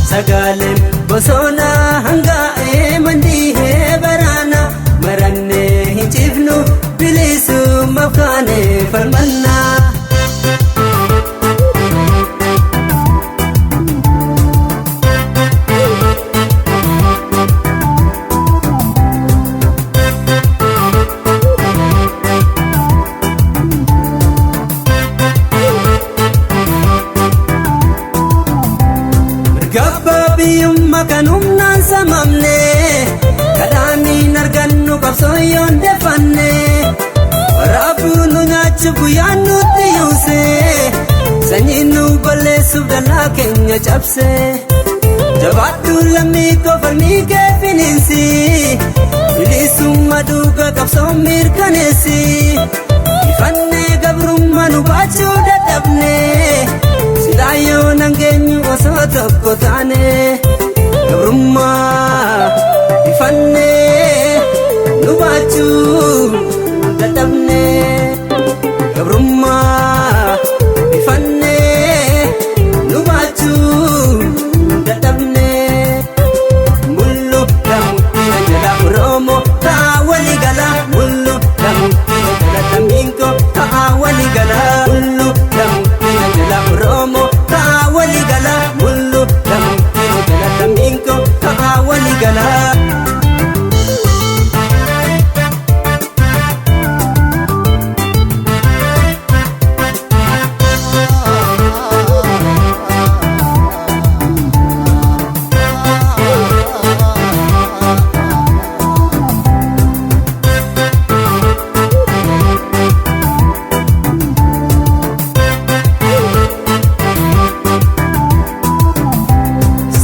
Sagalen bosona hangaa'ee mandihee baraana marannee hin cifnu bilisummaaf kaanee falmanna. Gabbabiyumma kanumnaan samamne kadhaaniin argannu qabsooyoon defanne waraabuu nu nyaachuuf guyyaan nutti yuuse sanyiin nu balleessuuf dallaa keenya cabse jabaadhu lammii koo falmii kee finiinsi bilisummaa dhugaa qabsoon mirkaneessi ifannee gabrummaa nu baachuu dadhabne silaayyoo nangeenyu osoo tokko taane gabrummaa ifannee nu baachuu dadhabne gabrummaa ifannee nu baachuu dadhabne mullu lamuttina jala Oromoo ta'a walii gala mullu lamuttina jala Lammiinko ta'a walii gala mullu lamuttina jala Oromoo ta'a walii gala mullu lamuttina jala Lammiinko ta'a walii gala.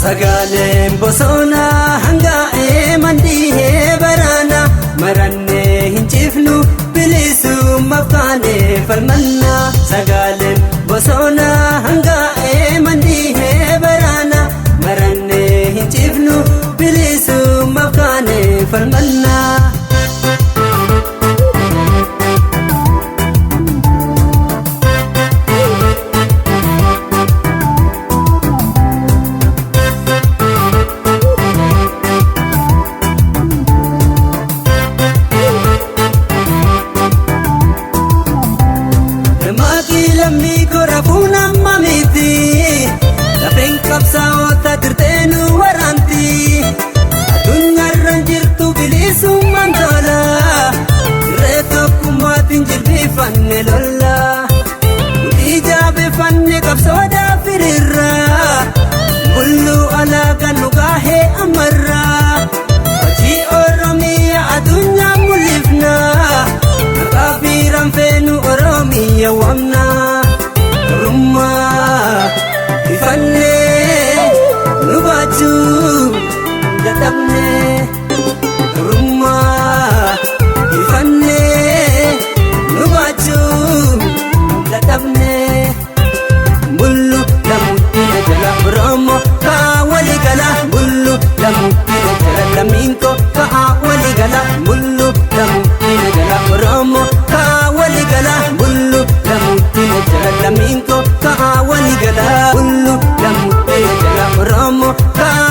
Sagalen bosona hangaa'ee mandihee baraana marannee hin cifnu bilisummaaf kaanee falmanna. Sagalen bosona hangaa'ee mandihee baraana marannee hin cifnu bilisummaaf kaanee falmanna. Lammii koo rafuun amma miti lafeen qabsaa'ota dirteenu waraanti addunyaarran jirtu bilisummaan tola irree tokkummaatiin jilbiifanne lolla nuti jaabeeffanne qabsoodhaaf hiriirra mulluu alaagaan nu gaahee ammarra hojii Oromiyaa addunyaa mul'ifna maqaa biiraan feenu Oromiyaa waamna. Ifannee nu baachuu dadhabne gabrummaa ifannee nu baachuu dadhabne mullu lamuttina jala Oromoo ta'a walii gala mullu lamuttina jala Lammiinko ta'a walii gala mullu lamuttina jala Oromoo ta'a walii gala mullu lamuttina jala Lammiinko ta'a walii gala mullu lamuttina jala Oromoo ta'a